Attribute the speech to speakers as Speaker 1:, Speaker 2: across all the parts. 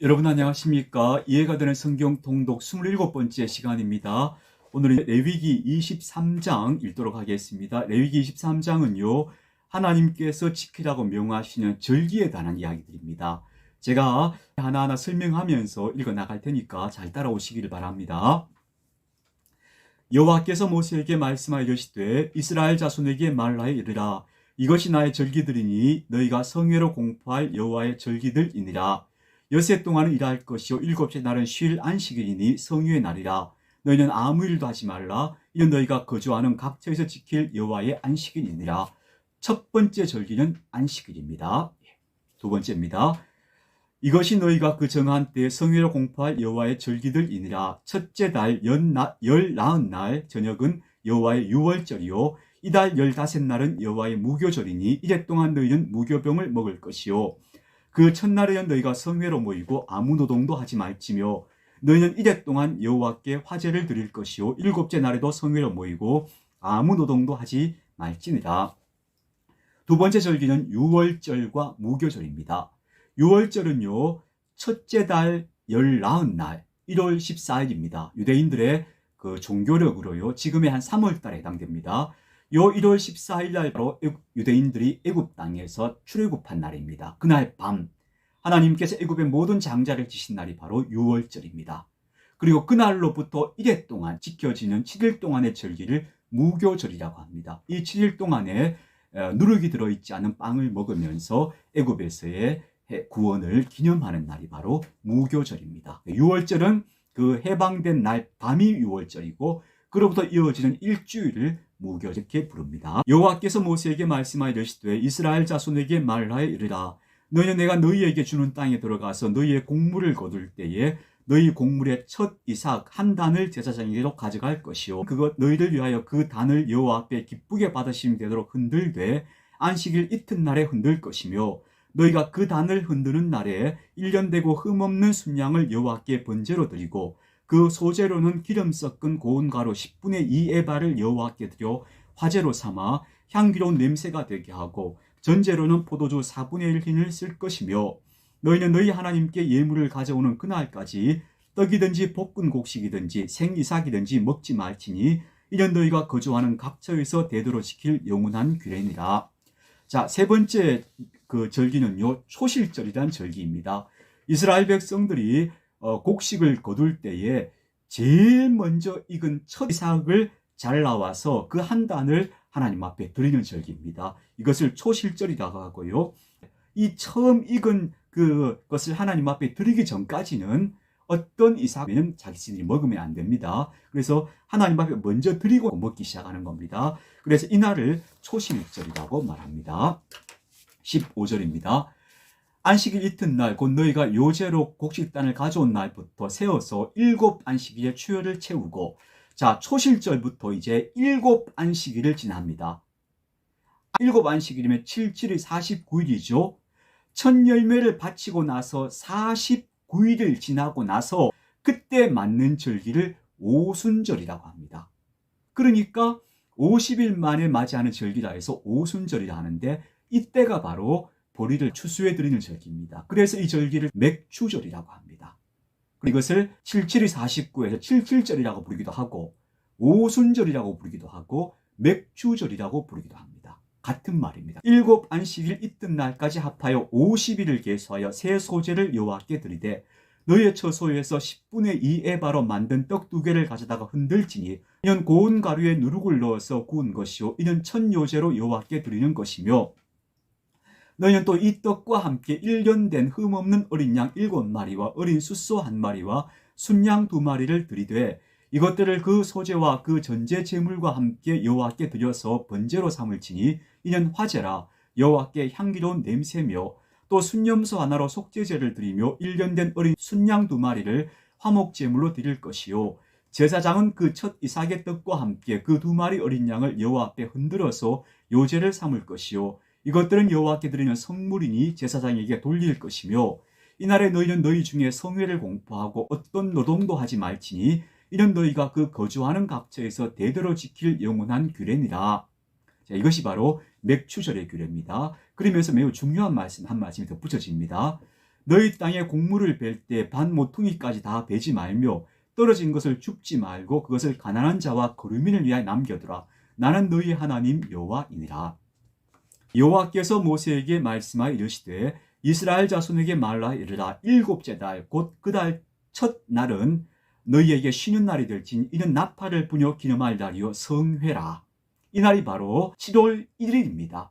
Speaker 1: 여러분 안녕하십니까? 이해가 되는 성경 통독 27번째 시간입니다. 오늘은 레위기 23장 읽도록 하겠습니다. 레위기 23장은요, 하나님께서 지키라고 명하시는 절기에 관한 이야기들입니다. 제가 하나하나 설명하면서 읽어 나갈 테니까 잘 따라오시기를 바랍니다. 여호와께서 모세에게 말씀하여 이르시되 이스라엘 자손에게 말하여 이르라. 이것이 나의 절기들이니 너희가 성회로 공포할 여호와의 절기들이니라. 여세 동안은 일할 것이요 일곱째 날은 쉴 안식일이니 성유의 날이라. 너희는 아무 일도 하지 말라. 이는 너희가 거주하는 각처에서 지킬 여호와의 안식일이니라. 첫 번째 절기는 안식일입니다. 두 번째입니다. 이것이 너희가 그 정한 때에 성회로 공포할 여호와의 절기들이니라. 첫째 달 열 나흔 날 저녁은 여호와의 유월절이요 이달 15날은 여호와의 무교절이니 이래 동안 너희는 무교병을 먹을 것이요 그 첫날에는 너희가 성회로 모이고 아무 노동도 하지 말지며 너희는 이래 동안 여호와께 화제를 드릴 것이요 일곱째 날에도 성회로 모이고 아무 노동도 하지 말지니라. 두 번째 절기는 유월절과 무교절입니다. 유월절은요 첫째 달 19날 1월 14일입니다. 유대인들의 그 종교력으로요 지금의 한 3월 달에 해당됩니다. 요 1월 14일 날 바로 유대인들이 애굽 땅에서 출애굽한 날입니다. 그날 밤 하나님께서 애굽의 모든 장자를 지신 날이 바로 유월절입니다. 그리고 그날로부터 1회 동안 지켜지는 7일 동안의 절기를 무교절이라고 합니다. 이 7일 동안에 누룩이 들어있지 않은 빵을 먹으면서 애굽에서의 구원을 기념하는 날이 바로 무교절입니다. 유월절은 그 해방된 날 밤이 유월절이고 그로부터 이어지는 일주일을 무교절 이렇게 부릅니다. 여호와께서 모세에게 말씀하여 이르시되 이스라엘 자손에게 말하여 이르라. 너희는 내가 너희에게 주는 땅에 들어가서 너희의 곡물을 거둘 때에 너희 곡물의 첫 이삭 한 단을 제사장에게로 가져갈 것이요 그것 너희를 위하여 그 단을 여호와 앞에 기쁘게 받으시면 되도록 흔들되 안식일 이튿날에 흔들 것이며 너희가 그 단을 흔드는 날에 1년 되고 흠없는 순양을 여호와께 번제로 드리고 그 소재로는 기름 섞은 고운 가루 10분의 2 에바를 여호와께 드려 화제로 삼아 향기로운 냄새가 되게 하고 전제로는 포도주 4분의 1 흰을 쓸 것이며 너희는 너희 하나님께 예물을 가져오는 그날까지 떡이든지 볶은 곡식이든지 생이삭이든지 먹지 말지니 이는 너희가 거주하는 각처에서 대대로 지킬 영원한 규례니라. 자, 세 번째 그 절기는요 초실절이란 절기입니다. 이스라엘 백성들이 곡식을 거둘 때에 제일 먼저 익은 첫 이삭을 잘라와서 그 한 단을 하나님 앞에 드리는 절기입니다. 이것을 초실절이라고 하고요. 이 처음 익은 그것을 하나님 앞에 드리기 전까지는 어떤 이삭에는 자기들이 먹으면 안 됩니다. 그래서 하나님 앞에 먼저 드리고 먹기 시작하는 겁니다. 그래서 이날을 초실절이라고 말합니다. 15절입니다. 안식일 이튿날 곧 너희가 요제로 곡식단을 가져온 날부터 세어서 7 안식일의 추여를 채우고 자 초실절부터 이제 7 안식일을 지납니다. 7 안식일이면 7, 7이 49일이죠. 첫 열매를 바치고 나서 49일을 지나고 나서 그때 맞는 절기를 오순절이라고 합니다. 그러니까 50일 만에 맞이하는 절기라 해서 오순절이라 하는데 이때가 바로 보리를 추수해 드리는 절기입니다. 그래서 이 절기를 맥추절이라고 합니다. 이것을 77이 49에서 77절이라고 부르기도 하고 오순절이라고 부르기도 하고 맥추절이라고 부르기도 합니다. 같은 말입니다. 7 안식일 이튿날까지 합하여 50일을 계수하여 새 소재를 여호와께 드리되 너희의 처소에서 10분의 2 에바로 만든 떡 2개를 가져다가 흔들지니 이는 고운 가루에 누룩을 넣어서 구운 것이요 이는 첫 요제로 여호와께 드리는 것이며 너희는 또 이 떡과 함께 1년 된 흠없는 어린 양 7마리와 어린 숫소 1마리와 순양 2마리를 드리되 이것들을 그 소재와 그 전제 제물과 함께 여호와께 드려서 번제로 삼을지니 이는 화제라 여호와께 향기로운 냄새며 또 순염소 하나로 속죄제를 드리며 1년 된 어린 순양 2마리를 화목제물로 드릴 것이요 제사장은 그 첫 이삭의 떡과 함께 그 2마리 어린 양을 여호와 앞에 흔들어서 요제를 삼을 것이요 이것들은 여호와께 드리는 성물이니 제사장에게 돌릴 것이며 이날에 너희는 너희 중에 성회를 공포하고 어떤 노동도 하지 말지니 이는 너희가 그 거주하는 각처에서 대대로 지킬 영원한 규례니라. 자, 이것이 바로 맥추절의 규례입니다. 그러면서 매우 중요한 말씀 한 말씀이 덧붙여집니다. 너희 땅에 곡물을 벨 때 반 모퉁이까지 다 베지 말며 떨어진 것을 줍지 말고 그것을 가난한 자와 거류민을 위하여 남겨두라. 나는 너희 하나님 여호와이니라. 여호와께서 모세에게 말씀하여 이르시되 이스라엘 자손에게 말라 이르라. 일곱째 달 곧 그 달 첫 날은 너희에게 쉬는 날이 될지니 이는 나팔을 부녀 기념할 날이요 성회라. 이 날이 바로 7월 1일입니다.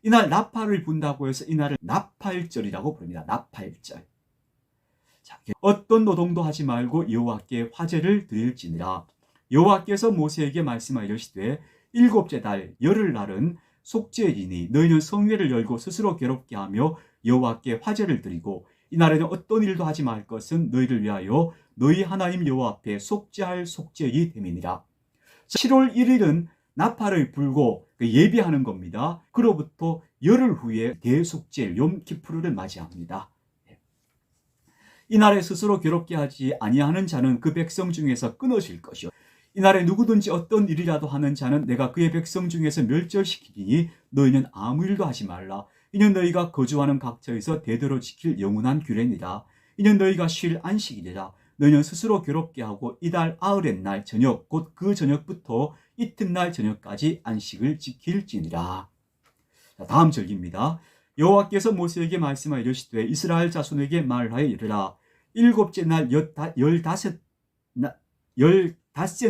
Speaker 1: 이날 나팔을 분다고 해서 이날을 나팔절이라고 부릅니다. 나팔절. 자, 어떤 노동도 하지 말고 여호와께 화제를 드릴지니라. 여호와께서 모세에게 말씀하여 이르시되 일곱째 달 열흘날은 속죄이니 너희는 성회를 열고 스스로 괴롭게 하며 여호와께 화제를 드리고 이날에는 어떤 일도 하지 말 것은 너희를 위하여 너희 하나님 여호와 앞에 속죄할 속죄의 됨이니라. 7월 1일은 나팔을 불고 예비하는 겁니다. 그로부터 열흘 후에 대속죄 욤키푸르를 맞이합니다. 이날에 스스로 괴롭게 하지 아니하는 자는 그 백성 중에서 끊어질 것이요 이날에 누구든지 어떤 일이라도 하는 자는 내가 그의 백성 중에서 멸절시키리니 너희는 아무 일도 하지 말라. 이는 너희가 거주하는 각처에서 대대로 지킬 영원한 규례니라. 이는 너희가 쉴 안식이니라. 너희는 스스로 괴롭게 하고 이달 아흐렛 날 저녁 곧 그 저녁부터 이튿날 저녁까지 안식을 지킬지니라. 다음 절기입니다. 여호와께서 모세에게 말씀하여 이르시되 이스라엘 자손에게 말하여 이르라. 일곱째 날 열다섯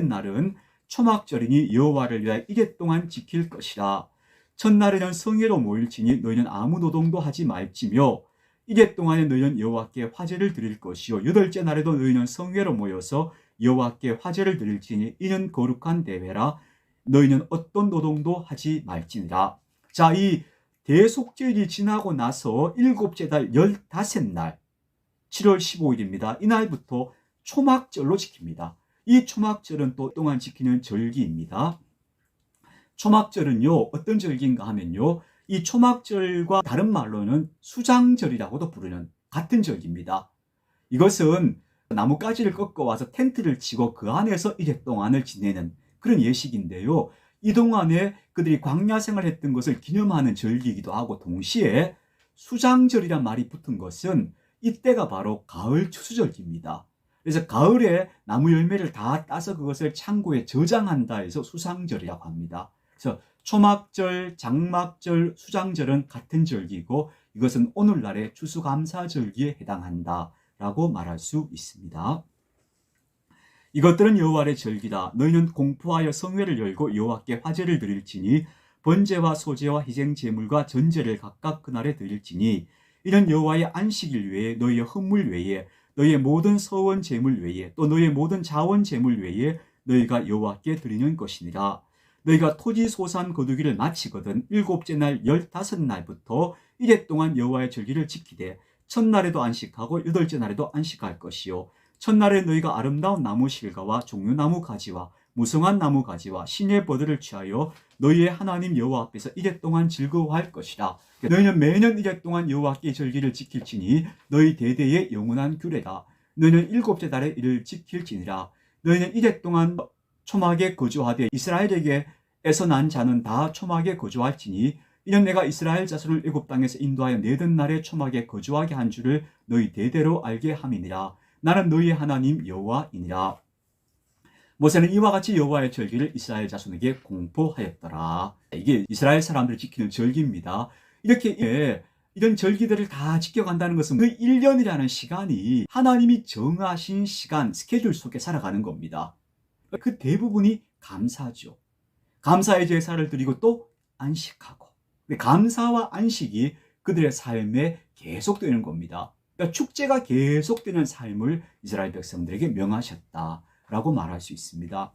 Speaker 1: 날은 초막절이니 여호와를 위하여 이래 동안 지킬 것이라. 첫날에는 성회로 모일지니 너희는 아무 노동도 하지 말지며 이래 동안에 너희는 여호와께 화제를 드릴 것이요 여덟째 날에도 너희는 성회로 모여서 여호와께 화제를 드릴지니 이는 거룩한 대회라. 너희는 어떤 노동도 하지 말지니라. 자, 이 대속절이 지나고 나서 일곱째 달 15날 7월 15일입니다. 이날부터 초막절로 지킵니다. 이 초막절은 또 동안 지키는 절기입니다. 초막절은요 어떤 절기인가 하면요 이 초막절과 다른 말로는 수장절이라고도 부르는 같은 절기입니다. 이것은 나뭇가지를 꺾어와서 텐트를 치고 그 안에서 이래 동안을 지내는 그런 예식인데요. 이 동안에 그들이 광야 생활했던 것을 기념하는 절기이기도 하고 동시에 수장절이란 말이 붙은 것은 이때가 바로 가을 추수절기입니다. 그래서 가을에 나무 열매를 다 따서 그것을 창고에 저장한다 해서 수장절이라고 합니다. 그래서 초막절, 장막절, 수장절은 같은 절기고 이것은 오늘날의 추수감사절기에 해당한다라고 말할 수 있습니다. 이것들은 여호와의 절기다. 너희는 공포하여 성회를 열고 여호와께 화제를 드릴지니 번제와 소제와 희생 제물과 전제를 각각 그날에 드릴지니 이는 여호와의 안식일 외에 너희의 헌물 외에 너희의 모든 서원 제물 외에 또 너희의 모든 자원 제물 외에 너희가 여호와께 드리는 것이니라. 너희가 토지 소산 거두기를 마치거든 일곱째 날 15날부터 이래 동안 여호와의 절기를 지키되 첫날에도 안식하고 여덟째 날에도 안식할 것이요 첫날에 너희가 아름다운 나무 실과와 종려나무 가지와 무성한 나무 가지와 신의 버들을 취하여 너희의 하나님 여호와 앞에서 이래 동안 즐거워할 것이라. 너희는 매년 이래 동안 여호와께 절기를 지킬지니 너희 대대의 영원한 규례다. 너희는 일곱째 달에 이를 지킬지니라. 너희는 이래 동안 초막에 거주하되 이스라엘에게서 난 자는 다 초막에 거주할지니 이는 내가 이스라엘 자손을 애굽 땅에서 인도하여 내던 날에 초막에 거주하게 한 줄을 너희 대대로 알게 함이니라. 나는 너희의 하나님 여호와이니라. 모세는 이와 같이 여호와의 절기를 이스라엘 자손에게 공포하였더라. 이게 이스라엘 사람들이 지키는 절기입니다. 이렇게 이런 절기들을 다 지켜간다는 것은 그 1년이라는 시간이 하나님이 정하신 시간, 스케줄 속에 살아가는 겁니다. 그 대부분이 감사죠. 감사의 제사를 드리고 또 안식하고 감사와 안식이 그들의 삶에 계속되는 겁니다. 그러니까 축제가 계속되는 삶을 이스라엘 백성들에게 명하셨다라고 말할 수 있습니다.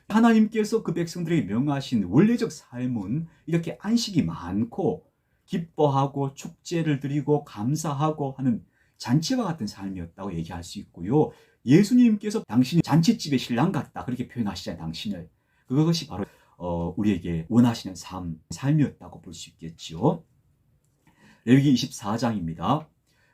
Speaker 1: 하나님께서 그 백성들에게 명하신 원래적 삶은 이렇게 안식이 많고 기뻐하고 축제를 드리고 감사하고 하는 잔치와 같은 삶이었다고 얘기할 수 있고요. 예수님께서 당신이 잔치집의 신랑 같다 그렇게 표현하시잖아요. 당신을. 그것이 바로 우리에게 원하시는 삶이었다고 볼 수 있겠죠. 레위기 24장입니다.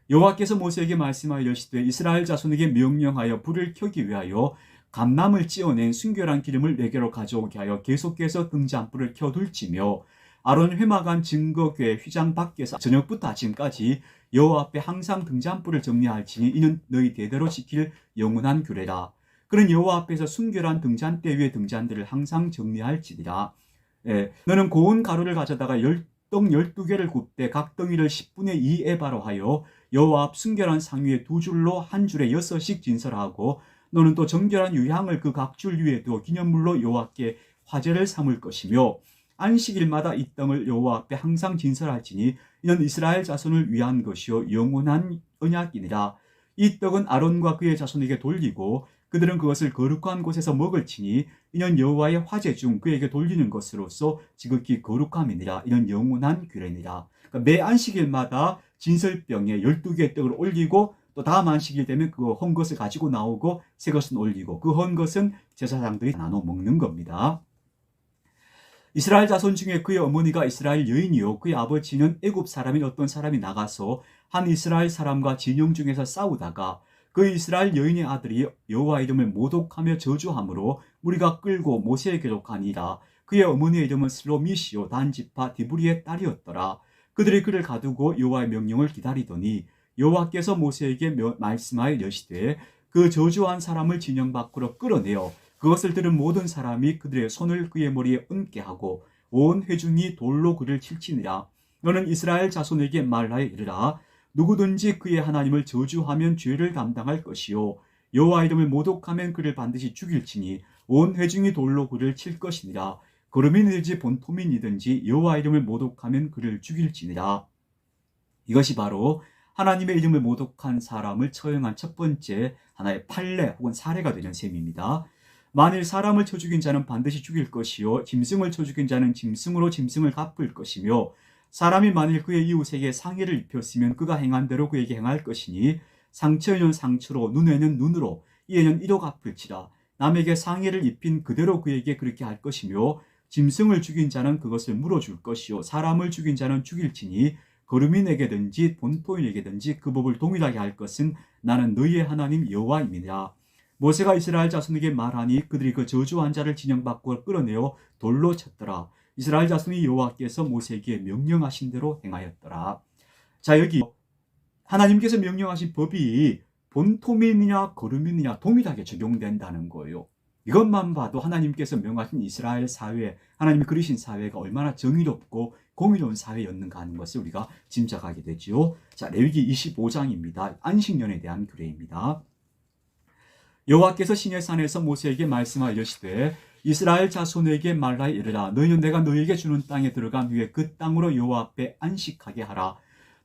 Speaker 1: 여호와께서 모세에게 말씀하여 이르시되 이스라엘 자손에게 명령하여 불을 켜기 위하여 감람을 찧어낸 순결한 기름을 내게로 가져오게 하여 계속해서 등잔불을 켜둘지며 아론 회막안 증거궤 휘장 밖에서 저녁부터 아침까지 여호와 앞에 항상 등잔불을 정리할지니 이는 너희 대대로 지킬 영원한 규례라. 그는 여호와 앞에서 순결한 등잔대 위에 등잔들을 항상 정리할지니라. 너는 고운 가루를 가져다가 떡 12개를 굽되 각 덩이를 10분의 2 에바로 하여 여호와 앞 순결한 상 위에 두 줄로 한 줄에 6씩 진설하고 너는 또 정결한 유향을 그 각 줄 위에 두어 기념물로 여호와께 화제를 삼을 것이며 안식일마다 이 떡을 여호와 앞에 항상 진설할지니 이는 이스라엘 자손을 위한 것이요 영원한 언약이니라. 이 떡은 아론과 그의 자손에게 돌리고 그들은 그것을 거룩한 곳에서 먹을지니 이는 여호와의 화제 중 그에게 돌리는 것으로서 지극히 거룩함이니라. 이는 영원한 규례니라. 그러니까 매 안식일마다 진설병에 12개의 떡을 올리고 또 다음 안식일 되면 그 헌 것을 가지고 나오고 새 것은 올리고 그 헌 것은 제사장들이 나눠 먹는 겁니다. 이스라엘 자손 중에 그의 어머니가 이스라엘 여인이요 그의 아버지는 애굽 사람인 어떤 사람이 나가서 한 이스라엘 사람과 진영 중에서 싸우다가 그 이스라엘 여인의 아들이 여호와 이름을 모독하며 저주함으로 무리가 끌고 모세에게로 가니라. 그의 어머니의 이름은 슬로미시요 단지파 디브리의 딸이었더라. 그들이 그를 가두고 여호와의 명령을 기다리더니 여호와께서 모세에게 말씀하여 이르시되 그 저주한 사람을 진영 밖으로 끌어내어 그것을 들은 모든 사람이 그들의 손을 그의 머리에 얹게 하고 온 회중이 돌로 그를 칠지니라. 너는 이스라엘 자손에게 말하여 이르라. 누구든지 그의 하나님을 저주하면 죄를 감당할 것이요 여호와 이름을 모독하면 그를 반드시 죽일지니 온 회중이 돌로 그를 칠 것이니라. 거름이든지 본토민이든지 여호와 이름을 모독하면 그를 죽일지니라. 이것이 바로 하나님의 이름을 모독한 사람을 처형한 첫 번째 하나의 판례 혹은 사례가 되는 셈입니다. 만일 사람을 쳐 죽인 자는 반드시 죽일 것이요 짐승을 쳐 죽인 자는 짐승으로 짐승을 갚을 것이며 사람이 만일 그의 이웃에게 상해를 입혔으면 그가 행한 대로 그에게 행할 것이니 상처에는 상처로 눈에는 눈으로 이에는 이로 갚을지라. 남에게 상해를 입힌 그대로 그에게 그렇게 할 것이며 짐승을 죽인 자는 그것을 물어줄 것이요 사람을 죽인 자는 죽일지니 거류민에게든지 본토인에게든지 그 법을 동일하게 할 것은 나는 너희의 하나님 여호와임이니라. 모세가 이스라엘 자손에게 말하니 그들이 그 저주한 자를 진영 밖으로 끌어내어 돌로 쳤더라. 이스라엘 자손이 여호와께서 모세에게 명령하신 대로 행하였더라. 자, 여기 하나님께서 명령하신 법이 본토민이냐 거류민이냐 동일하게 적용된다는 거예요. 이것만 봐도 하나님께서 명하신 이스라엘 사회, 하나님이 그리신 사회가 얼마나 정의롭고 공의로운 사회였는가 하는 것을 우리가 짐작하게 되죠. 자, 레위기 25장입니다. 안식년에 대한 규례입니다. 여호와께서 시내산에서 모세에게 말씀하여 이르시되 이스라엘 자손에게 말하여 이르라. 너희는 내가 너희에게 주는 땅에 들어간 후에 그 땅으로 여호와 앞에 안식하게 하라.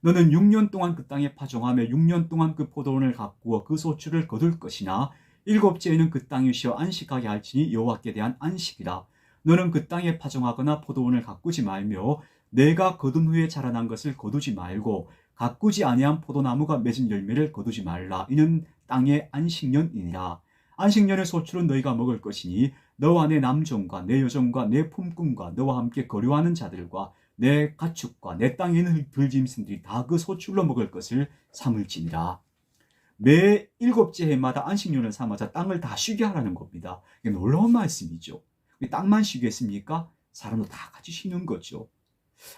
Speaker 1: 너는 6년 동안 그 땅에 파종하며 6년 동안 그 포도원을 가꾸어 그 소출을 거둘 것이나 일곱째에는 그 땅에 쉬어 안식하게 할지니 여호와께 대한 안식이라. 너는 그 땅에 파종하거나 포도원을 가꾸지 말며 내가 거둔 후에 자라난 것을 거두지 말고 가꾸지 아니한 포도나무가 맺은 열매를 거두지 말라. 이는 땅의 안식년이니라. 안식년의 소출은 너희가 먹을 것이니 너와 내 남종과 내 여종과 내 품꾼과 너와 함께 거류하는 자들과 내 가축과 내 땅에 있는 들짐승들이 다 그 소출로 먹을 것을 삼을지니라. 매 7째 해마다 안식년을 삼아서 땅을 다 쉬게 하라는 겁니다. 이게 놀라운 말씀이죠. 땅만 쉬겠습니까? 사람도 다 같이 쉬는 거죠.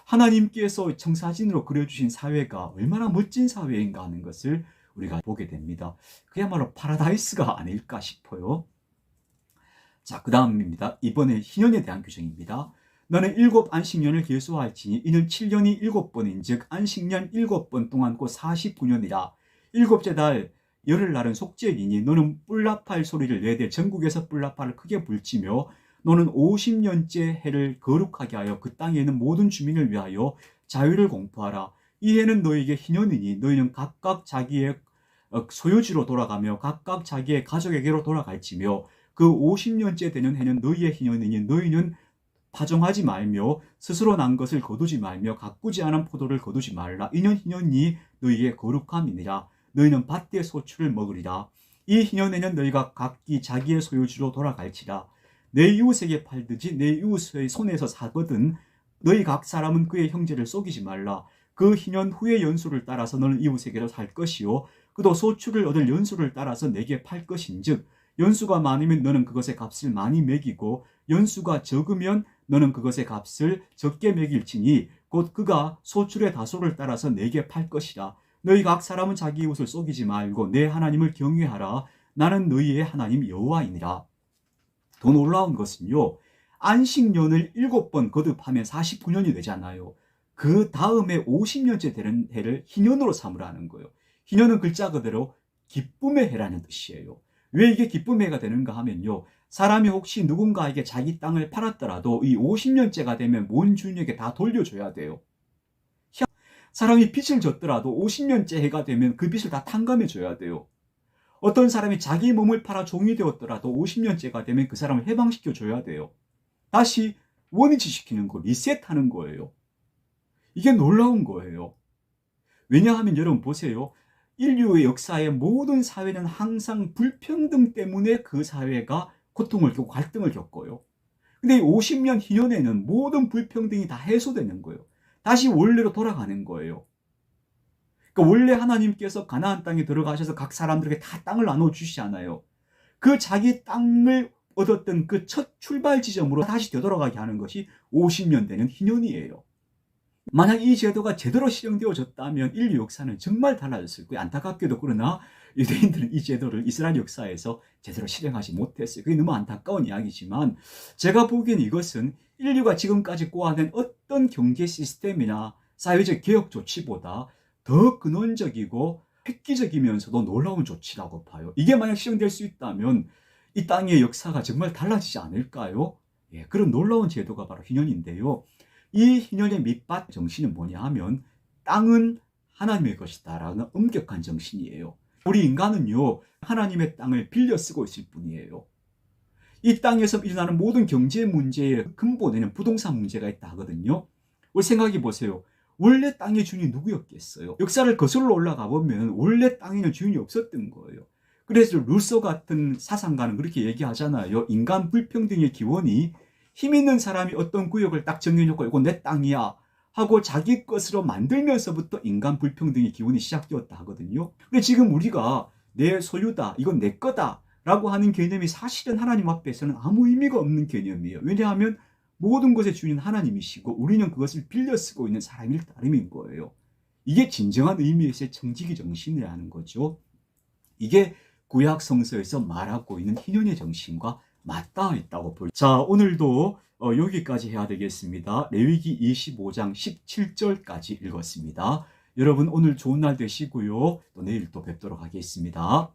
Speaker 1: 하나님께서 청사진으로 그려주신 사회가 얼마나 멋진 사회인가 하는 것을 우리가 보게 됩니다. 그야말로 파라다이스가 아닐까 싶어요. 자, 그 다음입니다. 이번에 희년에 대한 규정입니다. 너는 7 안식년을 계수할지니 이는 7년이 7번인 즉 안식년 7번 동안 곧 49년이라. 7째 달 열흘날은 속죄이니 너는 뿔나팔 소리를 내되 전국에서 뿔나팔을 크게 불치며 너는 50년째 해를 거룩하게 하여 그 땅에 있는 모든 주민을 위하여 자유를 공포하라. 이 해는 너에게 희년이니 너희는 각각 자기의 소유지로 돌아가며 각각 자기의 가족에게로 돌아갈지며 그 50년째 되는 해는 너희의 희년이니 너희는 파종하지 말며 스스로 난 것을 거두지 말며 가꾸지 않은 포도를 거두지 말라. 이는 희년이 너희의 거룩함이니라. 너희는 밭의 소출을 먹으리라. 이 희년에는 너희가 각기 자기의 소유지로 돌아갈지라. 내 이웃에게 팔듯이 내 이웃의 손에서 사거든 너희 각 사람은 그의 형제를 속이지 말라. 그 희년 후의 연수를 따라서 너는 이웃에게로 살 것이요 그도 소출을 얻을 연수를 따라서 내게 팔 것인즉 연수가 많으면 너는 그것의 값을 많이 매기고 연수가 적으면 너는 그것의 값을 적게 매길지니 곧 그가 소출의 다소를 따라서 내게 팔 것이라. 너희 각 사람은 자기 이웃을 속이지 말고 내 하나님을 경외하라. 나는 너희의 하나님 여호와이니라. 더 놀라운 것은요, 안식년을 7번 거듭하면 49년이 되잖아요. 그 다음에 50년째 되는 해를 희년으로 삼으라는 거예요. 희년은 글자 그대로 기쁨의 해라는 뜻이에요. 왜 이게 기쁨의 해가 되는가 하면요, 사람이 혹시 누군가에게 자기 땅을 팔았더라도 이 50년째가 되면 몬 주인에게 다 돌려줘야 돼요. 사람이 빚을 졌더라도 50년째 해가 되면 그 빚을 다 탕감해 줘야 돼요. 어떤 사람이 자기 몸을 팔아 종이 되었더라도 50년째가 되면 그 사람을 해방시켜 줘야 돼요. 다시 원위치시키는 거, 리셋하는 거예요. 이게 놀라운 거예요. 왜냐하면 여러분 보세요. 인류의 역사의 모든 사회는 항상 불평등 때문에 그 사회가 고통을 겪고 갈등을 겪어요. 근데 이 50년 희년에는 모든 불평등이 다 해소되는 거예요. 다시 원래로 돌아가는 거예요. 그러니까 원래 하나님께서 가나안 땅에 들어가셔서 각 사람들에게 다 땅을 나눠주시잖아요. 그 자기 땅을 얻었던 그 첫 출발 지점으로 다시 되돌아가게 하는 것이 50년 되는 희년이에요. 만약 이 제도가 제대로 실행되어졌다면 인류 역사는 정말 달라졌을 거예요. 안타깝게도 그러나 유대인들은 이 제도를 이스라엘 역사에서 제대로 실행하지 못했어요. 그게 너무 안타까운 이야기지만 제가 보기엔 이것은 인류가 지금까지 꼬아낸 어떤 경제 시스템이나 사회적 개혁 조치보다 더 근원적이고 획기적이면서도 놀라운 조치라고 봐요. 이게 만약 실행될 수 있다면 이 땅의 역사가 정말 달라지지 않을까요? 예, 그런 놀라운 제도가 바로 희년인데요. 이 희년의 밑받 정신은 뭐냐 하면 땅은 하나님의 것이다 라는 엄격한 정신이에요. 우리 인간은요, 하나님의 땅을 빌려 쓰고 있을 뿐이에요. 이 땅에서 일어나는 모든 경제 문제의 근본에는 부동산 문제가 있다 하거든요. 우리 생각해 보세요. 원래 땅의 주인이 누구였겠어요? 역사를 거슬러 올라가 보면 원래 땅에는 주인이 없었던 거예요. 그래서 루소 같은 사상가는 그렇게 얘기하잖아요. 인간 불평등의 기원이 힘 있는 사람이 어떤 구역을 딱 정해놓고 이거 내 땅이야 하고 자기 것으로 만들면서부터 인간 불평등의 기원이 시작되었다 하거든요. 근데 지금 우리가 내 소유다, 이건 내 거다 라고 하는 개념이 사실은 하나님 앞에서는 아무 의미가 없는 개념이에요. 왜냐하면 모든 것의 주인은 하나님이시고 우리는 그것을 빌려 쓰고 있는 사람일 따름인 거예요. 이게 진정한 의미에서의 청지기 정신이라는 거죠. 이게 구약 성서에서 말하고 있는 희년의 정신과 맞닿아 있다고 볼. 자, 오늘도 여기까지 해야 되겠습니다. 레위기 25장 17절까지 읽었습니다. 여러분 오늘 좋은 날 되시고요. 또 내일 또 뵙도록 하겠습니다.